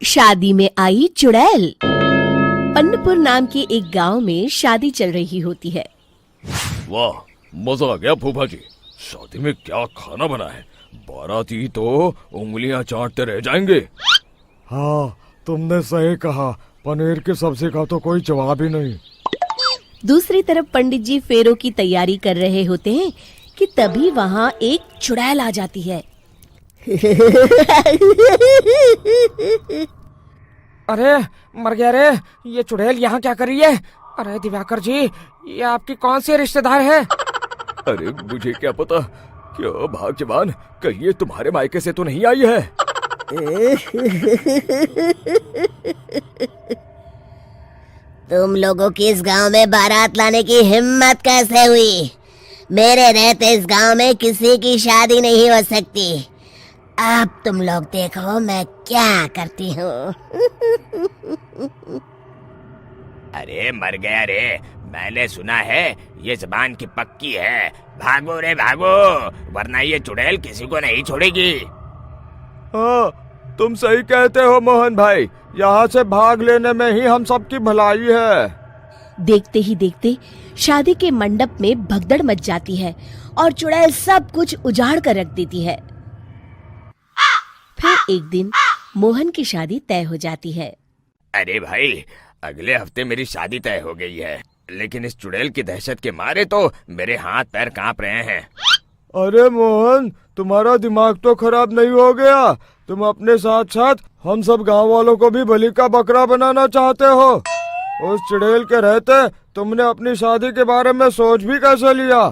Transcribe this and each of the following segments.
शादी में आई चुड़ैल। अन्नपुर नाम के एक गांव में शादी चल रही होती है। वाह, मजा आ गया फूफा जी। शादी में क्या खाना बना है, बाराती तो उंगलियां चाटते रह जाएंगे। हाँ, तुमने सही कहा, पनीर की सब्जी का तो कोई जवाब ही नहीं। दूसरी तरफ पंडित जी फेरों की तैयारी कर रहे होते हैं कि तभी वहाँ एक चुड़ैल आ जाती है। अरे मर गया रे, ये चुड़ैल यहाँ क्या कर रही है? अरे दिवाकर जी, ये आपकी कौन सी रिश्तेदार है? अरे मुझे क्या पता, क्या भाग्यवान, कहीं ये तुम्हारे मायके से तो नहीं आई है। तुम लोगों की इस गांव में बारात लाने की हिम्मत कैसे हुई? मेरे रहते इस गांव में किसी की शादी नहीं हो सकती। अब तुम लोग देखो मैं क्या करती हूँ। अरे मर गया रे, मैंने सुना है ये जबान की पक्की है। भागो रे भागो, वरना ये चुड़ैल किसी को नहीं छोड़ेगी। हाँ, तुम सही कहते हो मोहन भाई, यहाँ से भाग लेने में ही हम सबकी भलाई है। देखते ही देखते शादी के मंडप में भगदड़ मच जाती है और चुड़ैल सब कुछ उजाड़ कर रख देती है। फिर एक दिन मोहन की शादी तय हो जाती है। अरे भाई, अगले हफ्ते मेरी शादी तय हो गई है, लेकिन इस चुड़ैल की दहशत के मारे तो मेरे हाथ पैर कांप रहे हैं। अरे मोहन, तुम्हारा दिमाग तो खराब नहीं हो गया? तुम अपने साथ साथ हम सब गांव वालों को भी बलि का बकरा बनाना चाहते हो? उस चुड़ैल के रहते तुमने अपनी शादी के बारे में सोच भी कैसे लिया?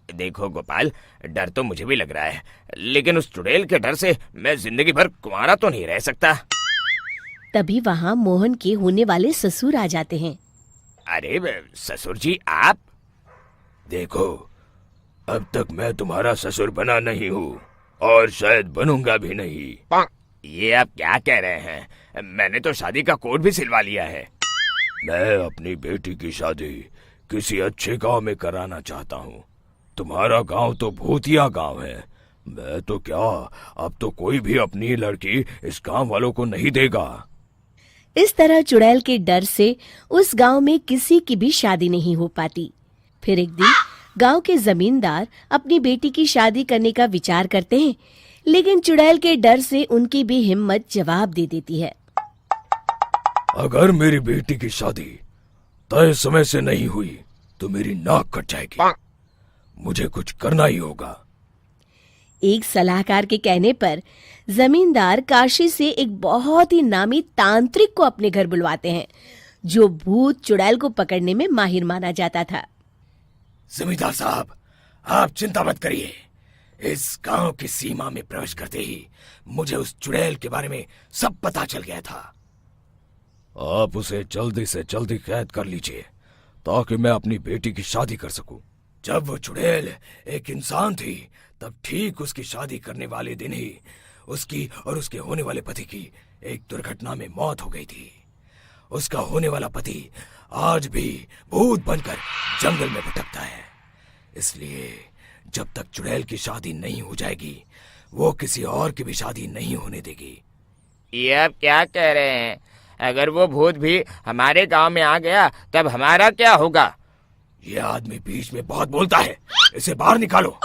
देखो गोपाल, डर तो मुझे भी लग रहा है, लेकिन उस चुड़ैल के डर से मैं जिंदगी भर कुंवारा तो नहीं रह सकता। तभी वहाँ मोहन के होने वाले ससुर आ जाते हैं। अरे ससुर जी, आप? देखो, अब तक मैं तुम्हारा ससुर बना नहीं हूँ और शायद बनूंगा भी नहीं। ये आप क्या कह रहे हैं? मैंने तो शादी का कोड भी सिलवा लिया है। मैं अपनी बेटी की शादी किसी अच्छे गांव में कराना चाहता हूँ। तुम्हारा गांव तो भूतिया गांव है। मैं तो क्या, अब तो कोई भी अपनी लड़की इस गांव वालों को नहीं देगा। इस तरह चुड़ैल के डर से उस गांव में किसी की भी शादी नहीं हो पाती। फिर एक दिन गांव के जमींदार अपनी बेटी की शादी करने का विचार करते हैं, लेकिन चुड़ैल के डर से उनकी भी हिम्मत जवाब दे देती है। अगर मेरी बेटी की शादी तय समय से नहीं हुई तो मेरी नाक कट जाएगी। मुझे कुछ करना ही होगा। एक सलाहकार के कहने पर जमींदार काशी से एक बहुत ही नामी तांत्रिक को अपने घर बुलवाते हैं, जो भूत चुड़ैल को पकड़ने में माहिर माना जाता था। जमींदार साहब, आप चिंता मत करिए। इस गांव की सीमा में प्रवेश करते ही मुझे उस चुड़ैल के बारे में सब पता चल गया था। आप उसे जल्दी से जल्दी कैद कर लीजिए ताकि मैं अपनी बेटी की शादी कर सकूं। जब वो चुड़ैल एक इंसान थी, तब ठीक उसकी शादी करने वाले दिन ही उसकी और उसके होने वाले पति की एक दुर्घटना में मौत हो गई थी। उसका होने वाला पति आज भी भूत बनकर जंगल में भटकता है। इसलिए जब तक चुड़ैल की शादी नहीं हो जाएगी, वो किसी और की भी शादी नहीं होने देगी। ये आप क्या कह रहे हैं? अगर वो भूत भी हमारे गांव में आ गया तब हमारा क्या होगा? ये आदमी बीच में बहुत बोलता है, इसे बाहर निकालो।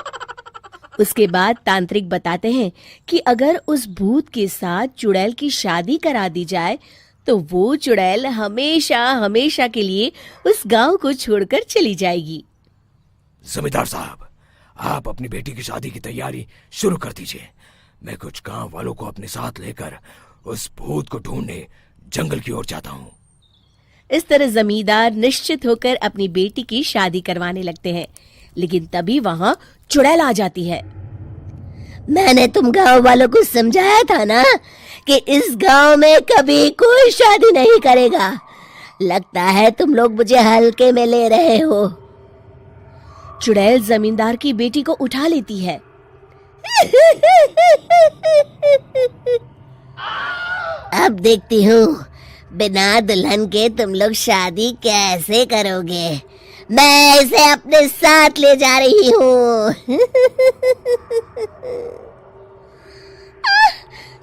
उसके बाद तांत्रिक बताते हैं कि अगर उस भूत के साथ चुड़ैल की शादी करा दी जाए तो वो चुड़ैल हमेशा हमेशा के लिए उस गांव को छोड़कर चली जाएगी। जमींदार साहब, आप अपनी बेटी की शादी की तैयारी शुरू कर दीजिए। मैं कुछ गांव वालों को अपने साथ लेकर उस भूत को ढूंढने जंगल की ओर जाता हूँ। इस तरह जमींदार निश्चित होकर अपनी बेटी की शादी करवाने लगते हैं, लेकिन तभी वहाँ चुड़ैल आ जाती है। मैंने तुम गांव वालों को समझाया था ना कि इस गांव में कभी कोई शादी नहीं करेगा। लगता है तुम लोग मुझे हल्के में ले रहे हो। चुड़ैल जमींदार की बेटी को उठा लेती है। अब देखती हूँ बिना दुल्हन के तुम लोग शादी कैसे करोगे। मैं इसे अपने साथ ले जा रही हूँ।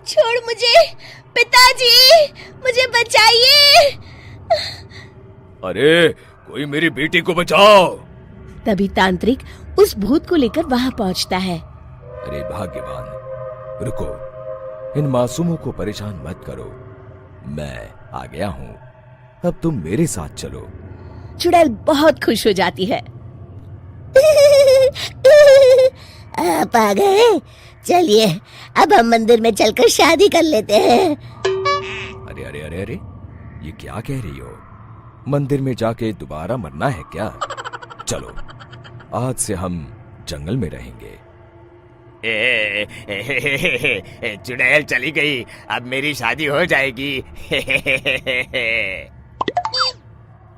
छोड़ मुझे, पिताजी, मुझे बचाइए। अरे कोई मेरी बेटी को बचाओ। तभी तांत्रिक उस भूत को लेकर वहां पहुंचता है। अरे भाग्यवान, रुको, इन मासूमों को परेशान मत करो, मैं आ गया हूँ, अब तुम मेरे साथ चलो। चुड़ैल बहुत खुश हो जाती है। आप आ गए, चलिए अब हम मंदिर में चलकर शादी कर लेते हैं। अरे अरे अरे अरे, ये क्या कह रही हो? मंदिर में जाके दोबारा मरना है क्या? चलो, आज से हम जंगल में रहेंगे। चुड़ैल चली गई, अब मेरी शादी हो जाएगी।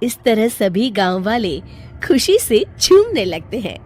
इस तरह सभी गांव वाले खुशी से झूमने लगते हैं।